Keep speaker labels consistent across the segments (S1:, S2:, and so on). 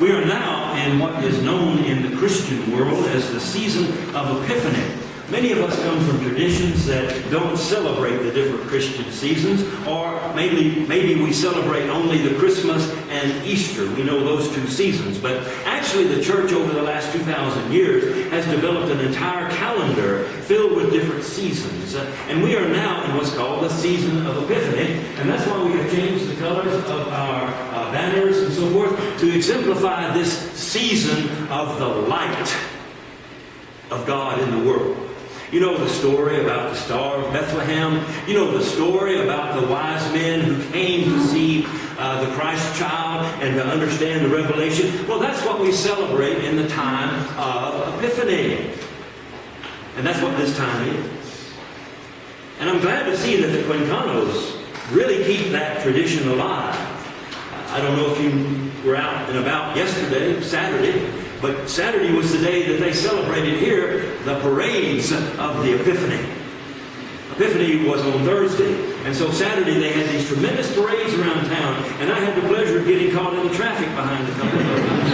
S1: We are now in what is known in the Christian world as the season of Epiphany. Many of us come from traditions that don't celebrate the different Christian seasons, or maybe we celebrate only the Christmas and Easter. We know those two seasons. But actually the church over the last 2,000 years has developed an entire calendar filled with different seasons. And we are now in what's called the season of Epiphany. And that's why we have changed the colors of our banners and so forth to exemplify this season of the light of God in the world. You know the story about the Star of Bethlehem. You know the story about the wise men who came to see the Christ child and to understand the revelation. Well, that's what we celebrate in the time of Epiphany. And that's what this time is. And I'm glad to see that the Quincanos really keep that tradition alive. I don't know if you were out and about yesterday, Saturday, but Saturday was the day that they celebrated here the parades of the Epiphany. Epiphany was on Thursday, and so Saturday they had these tremendous parades around town, and I had the pleasure of getting caught in the traffic behind a couple of those.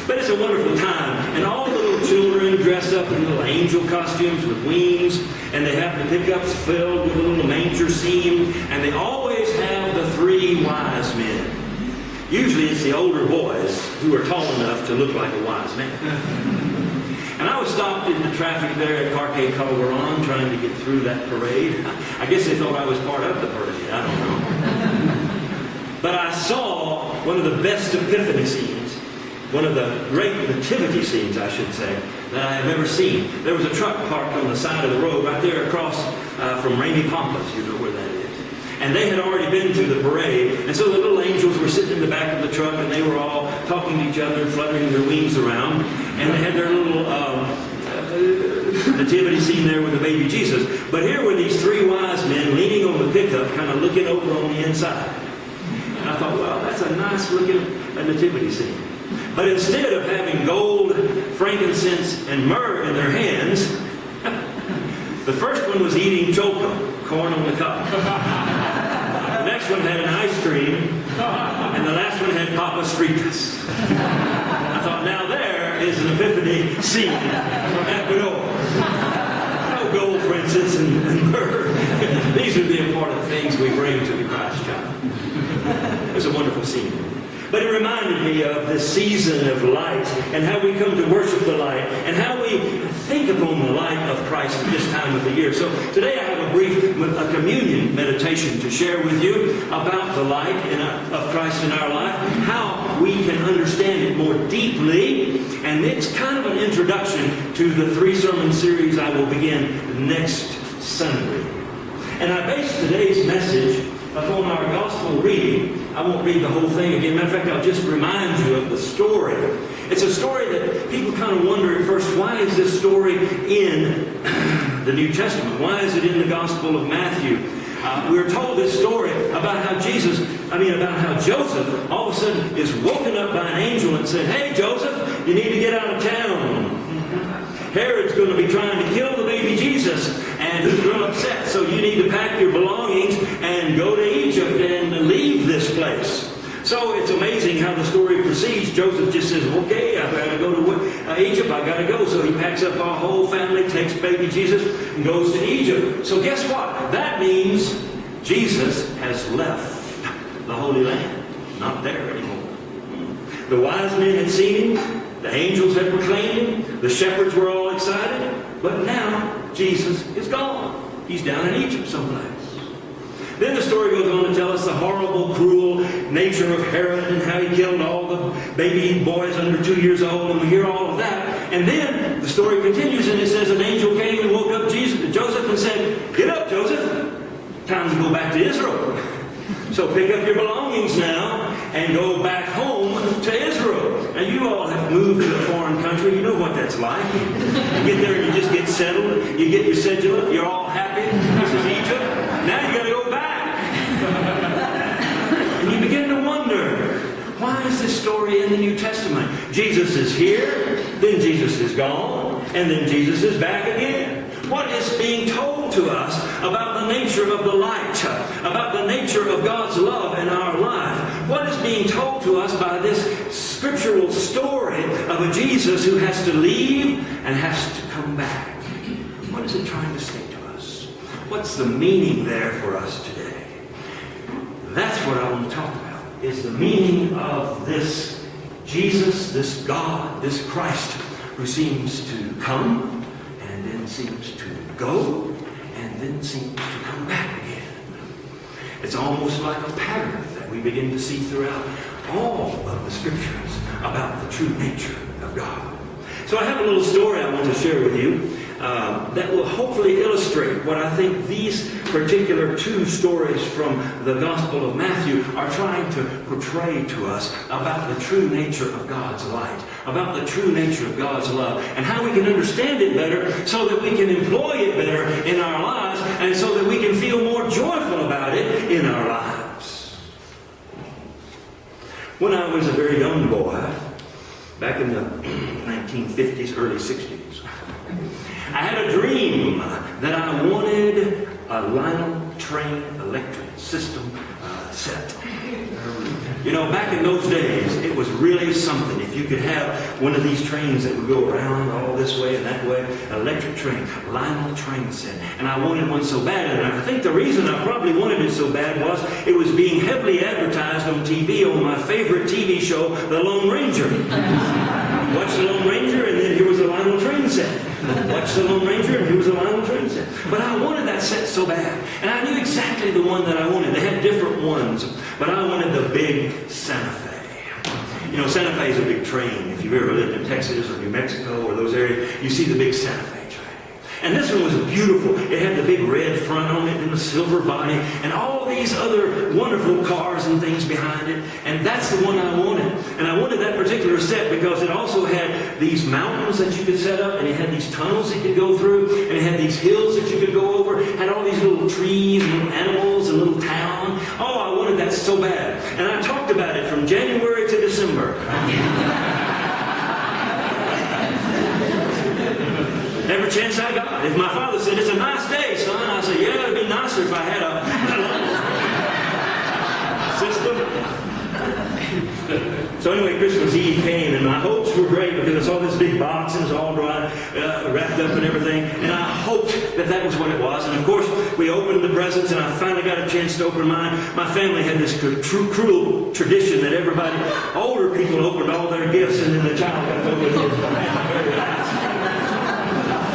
S1: But it's a wonderful time, and all the little children dress up in little angel costumes with wings, and they have the pickups filled with a little manger scene, and they always have the three wise men. Usually it's the older boys who are tall enough to look like a wise man. And I was stopped in the traffic there at Parque Calderon trying to get through that parade. I guess they thought I was part of the parade. I don't know. But I saw one of the best Epiphany scenes, one of the great nativity scenes, I should say, that I have ever seen. There was a truck parked on the side of the road right there across from Rainy Pampas. You know where that is. And they had already been through the parade, and so the little angels were sitting in the back of the truck, and they were all talking to each other and fluttering their wings around, and they had their little nativity scene there with the baby Jesus. But here were these three wise men leaning on the pickup, kind of looking over on the inside. And I thought, well, that's a nice looking nativity scene. But instead of having gold, frankincense, and myrrh in their hands, the first one was eating choco, corn on the cob. The next one had an ice cream, and the last one had papas fritas. I thought, now there is an Epiphany scene from Ecuador. No gold, frankincense, and myrrh. These are the important things we bring to the Christ child. It was a wonderful scene. But it reminded me of this season of light and how we come to worship the light and how we think upon the light of Christ at this time of the year. So today I have a brief communion meditation to share with you about the light of Christ in our life, how we can understand it more deeply, and it's kind of an introduction to the 3-sermon series I will begin next Sunday. And I base today's message upon our gospel reading. I won't read the whole thing again. Matter of fact, I'll just remind you of the story. It's a story that people kind of wonder at first, why is this story in the New Testament? Why is it in the Gospel of Matthew? We're told this story about how Joseph all of a sudden is woken up by an angel and said, "Hey, Joseph, you need to get out of town. Herod's going to be trying to kill the baby Jesus, and he's real upset. So you need to pack your belongings and go to Egypt and leave this place." So it's amazing how the story proceeds. Joseph just says, "Okay, I've got to go to Egypt. I've got to go." So he packs up our whole family, takes baby Jesus, and goes to Egypt. So guess what? That means Jesus has left the Holy Land. Not there anymore. The wise men had seen him. The angels had proclaimed him. The shepherds were all excited. But now, Jesus is gone. He's down in Egypt someplace. Then the story goes on to tell us the horrible, cruel nature of Herod and how he killed all the baby boys under 2 years old. And we hear all of that. And then the story continues and it says an angel came and woke up Joseph and said, "Get up, Joseph. Time to go back to Israel. So pick up your belongings now and go back home to Israel." Now you all have moved to a foreign country. You know what that's like. You get there and you just get settled. You get your cedula. You're all happy. This is Egypt. Now you got to go back. And you begin to wonder, why is this story in the New Testament? Jesus is here, then Jesus is gone, and then Jesus is back again. What is being told to us about the nature of the light, about the nature of God's love in our life? What is being told to us by this scriptural story of a Jesus who has to leave and has to come back? What is it trying to say to us? What's the meaning there for us today? That's what I want to talk about, is the meaning of this Jesus, this God, this Christ, who seems to come and then seems to go and then seems to come back again. It's almost like a pattern that we begin to see throughout all of the scriptures about the true nature of God. So I have a little story I want to share with you that will hopefully illustrate what I think these particular two stories from the Gospel of Matthew are trying to portray to us about the true nature of God's light, about the true nature of God's love, and how we can understand it better so that we can employ it better in our lives and so that we can feel more joyful about it in our lives. When I was a very young boy, back in the 1950s, early 60s, I had a dream that I wanted a Lionel train electric system set. You know, back in those days, it was really something. If you could have one of these trains that would go around all this way and that way, electric train, Lionel train set. And I wanted one so bad. And I think the reason I probably wanted it so bad was it was being heavily advertised on TV on my favorite TV show, The Lone Ranger. Watch The Lone Ranger, and then here was a Lionel train set. Watch The Lone Ranger, and here was a Lionel train set. But I wanted that set so bad. And I knew exactly the one that I wanted. They had different ones. But I wanted the big Santa Fe. You know, Santa Fe is a big train. If you've ever lived in Texas or New Mexico or those areas, you see the big Santa Fe train. And this one was beautiful. It had the big red front on it and the silver body and all these other wonderful cars and things behind it. And that's the one I wanted. And I wanted that particular set because it also had these mountains that you could set up, and it had these tunnels that you could go through, and it had these hills that you could go over, it had all these little trees and little animals and little town. Oh, I wanted that so bad. And I talked about it from January to December. Every chance I got. If my father said, "It's a nice day, son," I said, "Yeah, it'd be nicer if I had a system." So anyway, Christmas Eve came, and my hopes were great because I saw this big box and it was all dry, wrapped up and everything. And I hoped that that was what it was. And of course, we opened the presents, and I finally got a chance to open mine. My family had this cruel tradition that everybody, older people, opened all their gifts, and then the child got to open his.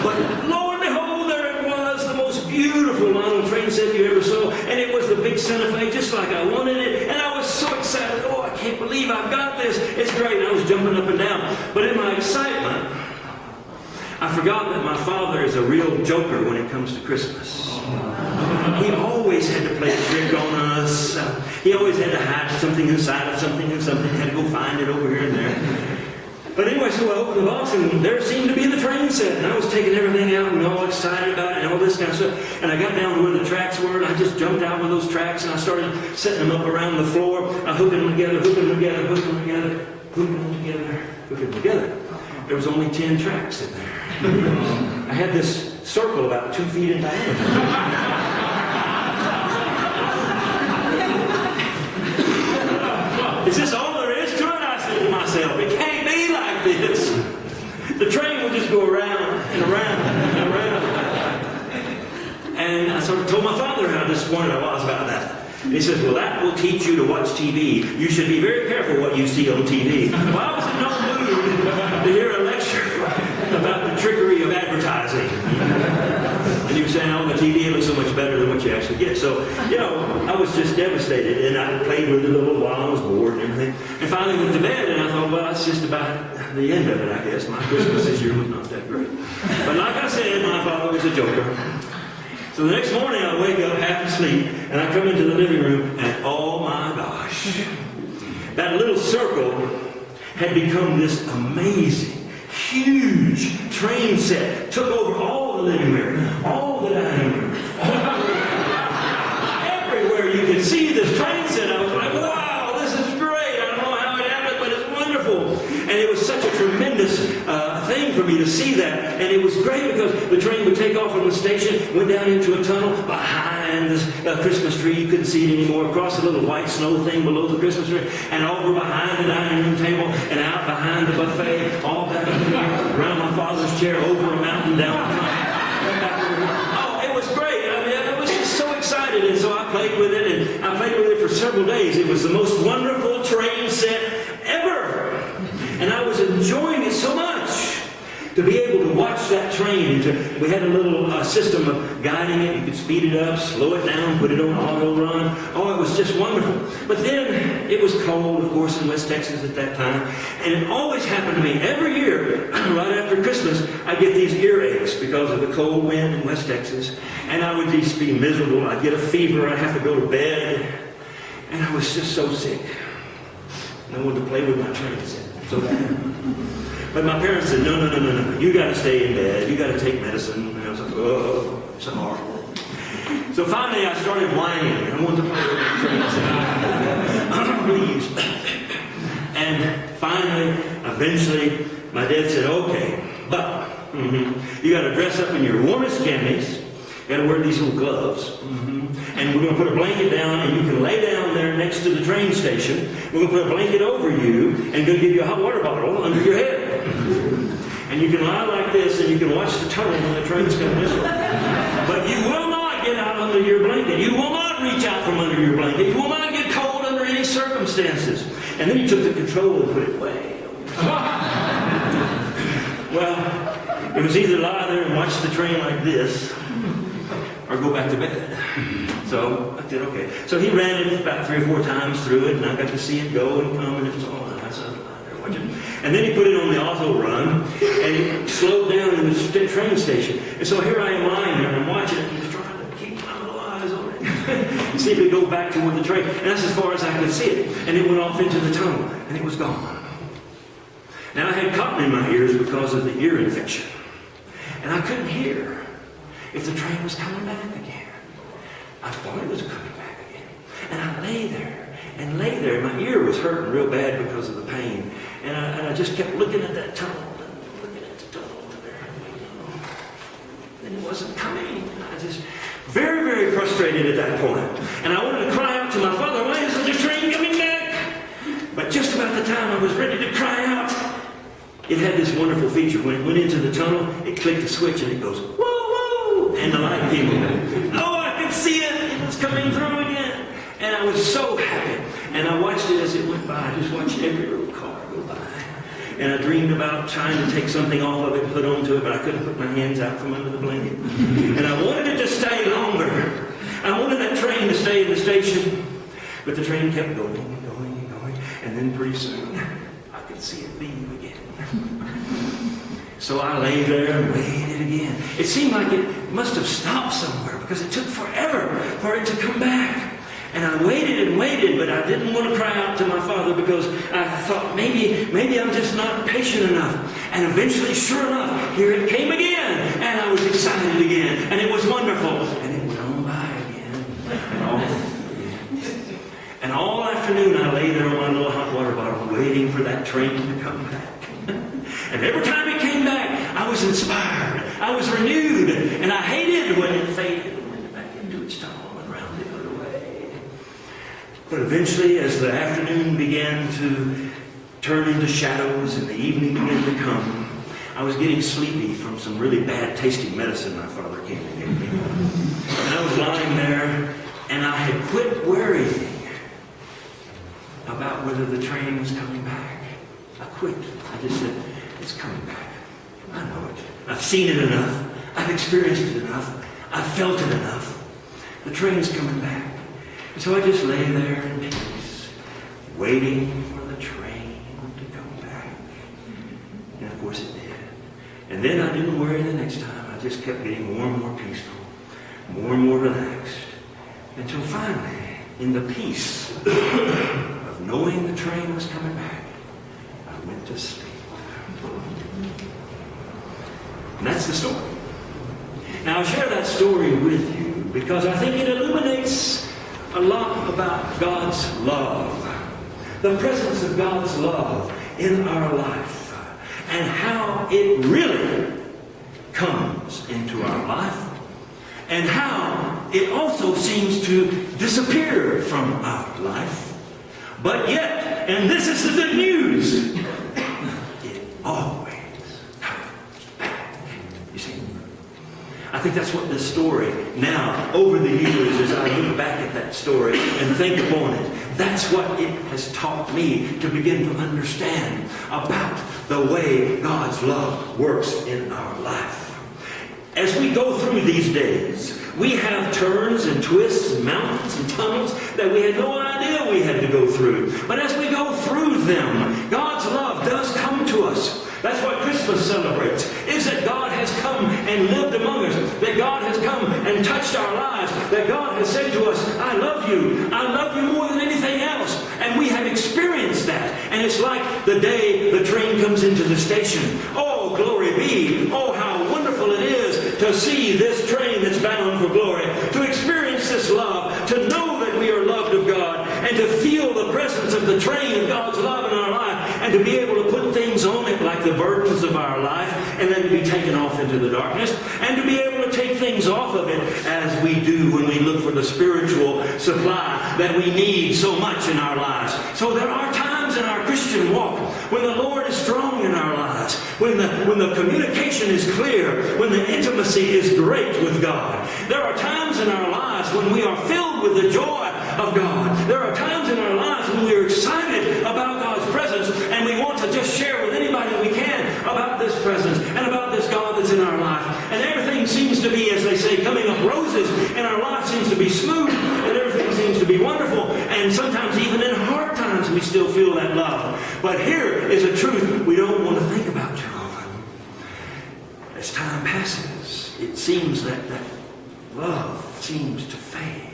S1: But lo and behold, there it was, the most beautiful Lionel train set you ever saw. And it was the big Santa Fe, just like I wanted it. And I was so excited. Oh, I can't believe I've got this. It's great. And I was jumping up and down. But in my excitement, I forgot that my father is a real joker when it comes to Christmas. He always had to play a trick on us. He always had to hide something inside of something and something. He had to go find it over here and there. But anyway, so I opened the box, and there seemed to be the train set. And I was taking everything out and all excited about it and all this kind of stuff. And I got down to where the tracks were, and I just jumped out with those tracks, and I started setting them up around the floor. I hooked them together, hooked them together, hooked them together, hooked them together, hooked them together. There was only 10 tracks in there. I had this circle about 2 feet in diameter. Is this all there is to it? I said to myself, it can't be like this. The train would just go around and around and around. And I sort of told my father how disappointed I was about that. And he says, "Well, that will teach you to watch TV. You should be very careful what you see on TV." Well, I was in no mood to hear a lecture about the trickery of advertising. And he was saying, "Oh, the TV looks so much better than what you actually get." So, you know, I was just devastated. And I played with it a little while. I was bored and everything. And finally went to bed, and I thought, well, that's just about the end of it, I guess. My Christmas this year was not that great. But like I said, my father was a joker. So the next morning I wake up half asleep, and I come into the living room, and oh my gosh, that little circle had become this amazing, huge train set. Took over all the living room, all the dining room, everywhere you could see this train set. I was like, wow, this is great. I don't know how it happened, but it's wonderful. And it was such a tremendous thing for me to see that. And it was great because the train would take off from the station, went down into a tunnel behind the Christmas tree. You couldn't see it anymore. Across a little white snow thing below the Christmas tree, and over behind the dining room table, and out behind the buffet, all back around my father's chair, over a mountain, down. Oh, it was great. I mean, I was just so excited, and so I played with it, and I played with it for several days. It was the most wonderful train set ever, and I was enjoying it so much. To be able to watch that train, we had a little system of guiding it. You could speed it up, slow it down, put it on auto run. Oh, it was just wonderful. But then it was cold, of course, in West Texas at that time. And it always happened to me every year, right after Christmas, I get these earaches because of the cold wind in West Texas. And I would just be miserable. I'd get a fever. I'd have to go to bed. And I was just so sick. And I wanted to play with my train set so bad. But my parents said, no, you got to stay in bed. You got to take medicine. And I was like, oh, it's so horrible. So finally I started whining. I wanted to play with my train set. Please. And finally, eventually, my dad said, okay, but you got to dress up in your warmest jammies. You got to wear these little gloves. And we're going to put a blanket down, and you can lay down there next to the train station. We're going to put a blanket over you, and going to give you a hot water bottle under your head. And you can lie like this, and you can watch the tunnel when the train's coming this way. But you will not get out under your blanket. You will not reach out from under your blanket. You will not get cold under any circumstances. And then he took the control and put it way over. Well, it was either lie there and watch the train like this, or go back to bed. So I said, okay. So he ran it about 3 or 4 times through it, and I got to see it go and come, and it was all nice. I was lying there watching. And then he put it on the auto run, and it slowed down in the train station. And so here I am lying there, and I'm watching it, and just trying to keep my little eyes on it, and see if it go back toward the train. And that's as far as I could see it. And it went off into the tunnel, and it was gone. Now I had cotton in my ears because of the ear infection, and I couldn't hear if the train was coming back again. I thought it was coming back again. And I lay there and lay there. My ear was hurting real bad because of the pain. And I just kept looking at that tunnel and looking at the tunnel. And it wasn't coming. And I just, very, very frustrated at that point. And I wanted to cry out to my father, why isn't the train coming back? But just about the time I was ready to cry out, it had this wonderful feature. When it went into the tunnel, it clicked the switch and it goes, whoa! And the light came on. Oh, I could see it. It was coming through again. And I was so happy. And I watched it as it went by. I just watched every little car go by. And I dreamed about trying to take something off of it and put onto it, but I couldn't put my hands out from under the blanket. And I wanted it to stay longer. I wanted that train to stay in the station. But the train kept going and going and going. And then pretty soon, I could see it leave again. So I lay there and waited again. It seemed like it must have stopped somewhere because it took forever for it to come back. And I waited and waited, but I didn't want to cry out to my father because I thought maybe I'm just not patient enough. And eventually, sure enough, here it came again. And I was excited again. And it was wonderful. And it went on by again. And all afternoon I lay there on my little hot water bottle waiting for that train to come back. And every time it came back, I was inspired. I was renewed. And I hated when it faded and went back into its tunnel and round the other way. But eventually, as the afternoon began to turn into shadows and the evening began to come, I was getting sleepy from some really bad tasting medicine my father came and gave me. And I was lying there, and I had quit worrying about whether the train was coming back. I quit. I just said, it's coming back. I know it. I've seen it enough. I've experienced it enough. I've felt it enough. The train's coming back. And so I just lay there in peace, waiting for the train to come back. And of course it did. And then I didn't worry the next time. I just kept getting more and more peaceful, more and more relaxed, until finally, in the peace of knowing the train was coming back, I went to sleep. And that's the story. Now, I share that story with you because I think it illuminates a lot about God's love, the presence of God's love in our life. and how it really comes into our life, and how it also seems to disappear from our life. But yet, and this is the good news, it always comes back. You see? I think that's what this story now, over the years, as I look back at that story and think upon it, that's what it has taught me to begin to understand about the way God's love works in our life. As we go through these days, we have turns and twists and mountains and tunnels that we had no idea we had to go through. But as we go through them, God's love does come to us. That's what Christmas celebrates, is that God has come and lived among us, that God has come and touched our lives, that God has said to us, I love you more than anything else. And we have experienced that. And it's like the day the train comes into the station. Oh, glory be. Oh, how wonderful it is to see this train that's bound for glory, to experience this love, to know that we are loved of God, and to feel the presence of the train of God's love in our life, and to be able to put things on it like the burdens of our life, and then to be taken off into the darkness, and to be able to take things off of it as we do when we look for the spiritual supply that we need so much in our lives. So there are times in our Christian walk when the Lord is strong in our lives, when the communication is clear, when the intimacy is great with God. There are times in our lives when we are filled with the joy of God. There are times in our lives when we are excited about God's presence and we want to just share with anybody we can about this presence and about this God that's in our life. And everything seems to be, as they say, coming up roses, and our life seems to be smooth, and everything seems to be wonderful. And sometimes even in hard times we still feel that love. But here is a truth we don't want to think about too often. As time passes, it seems that love seems to fade.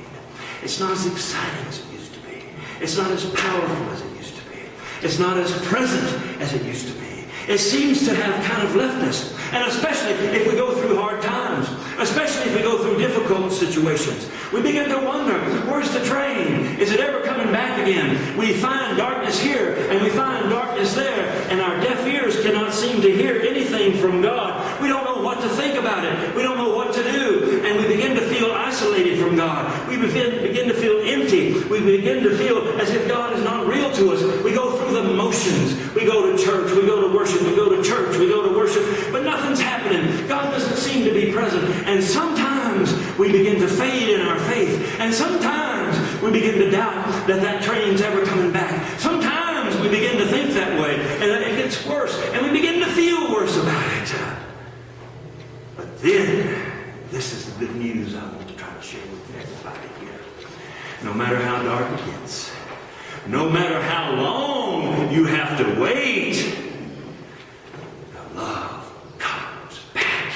S1: It's not as exciting as it used to be. It's not as powerful as it used to be. It's not as present as it used to be. It seems to have kind of left us. And especially if we go through hard times, especially if we go through difficult situations, we begin to wonder, where's the train? Is it ever coming back again? We find darkness here and we find darkness there, and our deaf ears cannot seem to hear anything from God. We don't know what to think about it. We don't know what to do. And we begin to feel isolated from God. We begin to feel empty. We begin to feel as if God is not real to us. We go through the motions. We go to church. We go to worship. We go to church. We go to worship. But nothing's happening. God doesn't seem to be present. And sometimes we begin to fade in our faith. And sometimes we begin to doubt that train's ever coming back. Sometimes we begin to think that way. And then it gets worse. And we begin to feel worse about it. But then, this is the good news I want to try to share with everybody here. No matter how dark it gets, no matter how long you have to wait, the love comes back,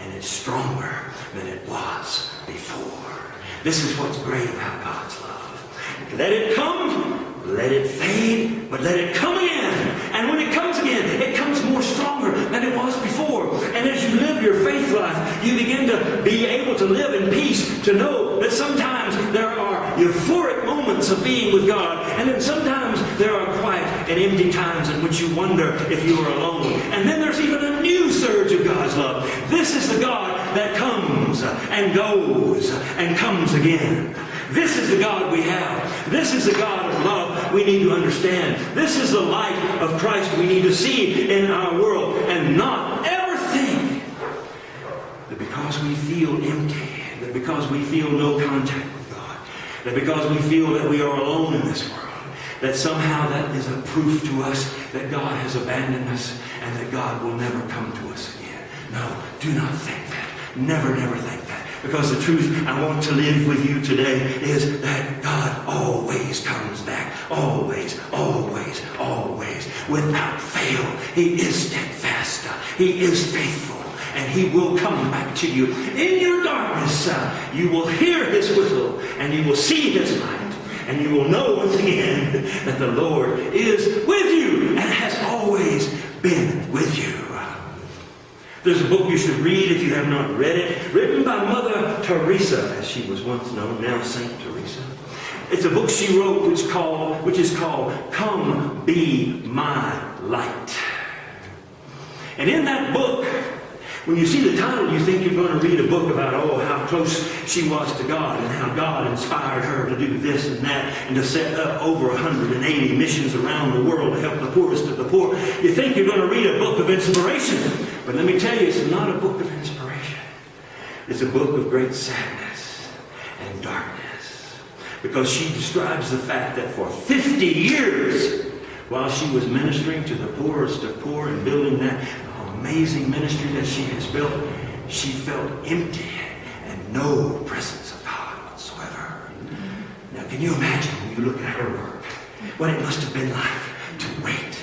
S1: and it's stronger than it was before. This is what's great about God's love. Let it come, let it fade, but let it come again. And when it comes again, it comes more stronger than it was before. And as you live your faith life, you begin to be able to live in peace, to know that sometimes there are euphoric moments of being with God, and then sometimes there are quiet and empty times in which you wonder if you are alone. And then there's even a new surge of God's love. This is the God that comes and goes and comes again. This is the God we have. This is the God of love we need to understand. This is the light of Christ we need to see in our world, and not ever think that because we feel empty, that because we feel no contact with God, that because we feel that we are alone in this world, that somehow that is a proof to us that God has abandoned us and that God will never come to us again. No, do not think that. Never, never think that. Because the truth I want to live with you today is that God always comes back. Always, always, always. Without fail. He is steadfast. He is faithful. And He will come back to you. In your darkness, you will hear His whistle and you will see His light. And you will know once again that the Lord is with you and has always been with you. There's a book you should read if you have not read it, written by Mother Teresa, as she was once known, now Saint Teresa. It's a book she wrote which is called Come Be My Light. And in that book, when you see the title, you think you're going to read a book about, how close she was to God and how God inspired her to do this and that and to set up over 180 missions around the world to help the poorest of the poor. You think you're going to read a book of inspiration. But let me tell you, it's not a book of inspiration. It's a book of great sadness and darkness. Because she describes the fact that for 50 years, while she was ministering to the poorest of poor and building that amazing ministry that she has built, she felt empty and no presence of God whatsoever. Now, can you imagine when you look at her work, what it must have been like to wait,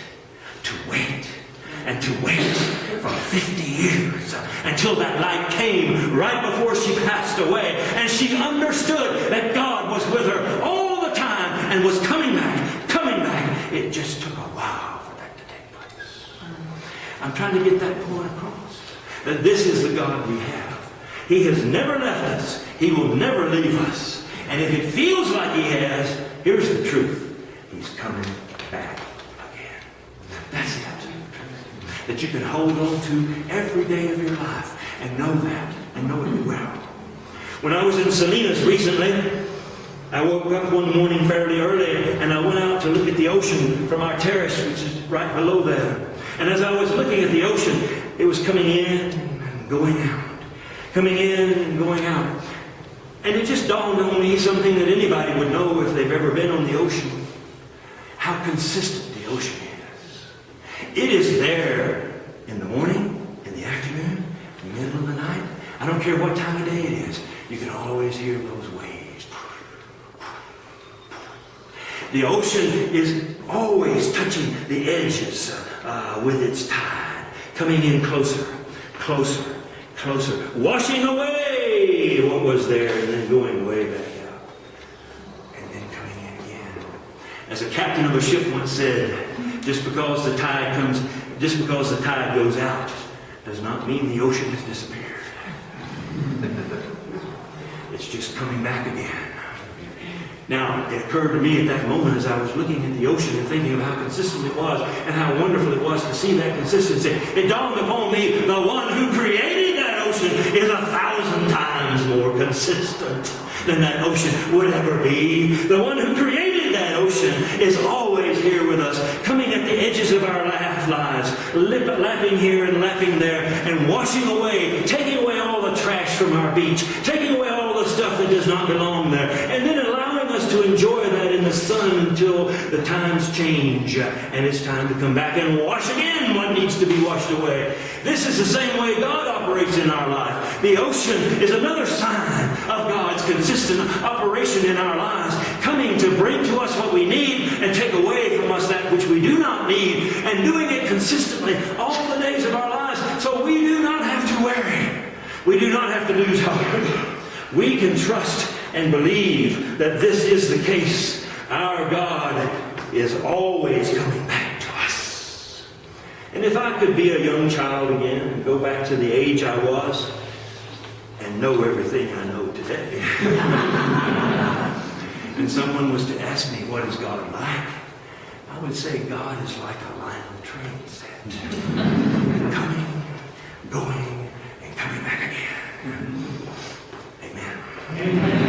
S1: and to wait for 50 years until that light came right before she passed away, and she understood that God was with her all the time and was coming back. It just took a while for that to take place. I'm trying to get that point across. That this is the God we have. He has never left us. He will never leave us. And if it feels like He has, here's the truth. He's coming back again. That's the absolute truth. That you can hold on to every day of your life and know that and know it well. When I was in Salinas recently, I woke up one morning fairly early and I went out to look at the ocean from our terrace, which is right below there. And as I was looking at the ocean, it was coming in and going out. Coming in and going out. And it just dawned on me something that anybody would know if they've ever been on the ocean. How consistent the ocean is. It is there in the morning, in the afternoon, in the middle of the night. I don't care what time of day it is. You can always hear those waves. The ocean is always touching the edges with its tide, coming in closer, washing away what was there and then going way back out, and then coming in again. As a captain of a ship once said, just because the tide goes out does not mean the ocean has disappeared. It's just coming back again. Now, it occurred to me at that moment as I was looking at the ocean and thinking of how consistent it was and how wonderful it was to see that consistency. It dawned upon me, the one who created that ocean is 1,000 times more consistent than that ocean would ever be. The one who created that ocean is always here with us, coming at the edges of our lives, lapping here and lapping there, and washing away, taking away all the trash from our beach, taking away all the stuff that does not belong there, and then allowing us to enjoy that in the sun until the times change and it's time to come back and wash again what needs to be washed away. This is the same way God operates in our life. The ocean is another sign of God's consistent operation in our lives, coming to bring to us what we need and take away from us that which we do not need, and doing it consistently all the days of our lives, so we do not have to worry. We do not have to lose heart. We can trust and believe that this is the case. Our God is always coming back to us. And if I could be a young child again and go back to the age I was and know everything I know today, and someone was to ask me, what is God like? I would say God is like a line of train set. Coming, going, and coming back again. Amen.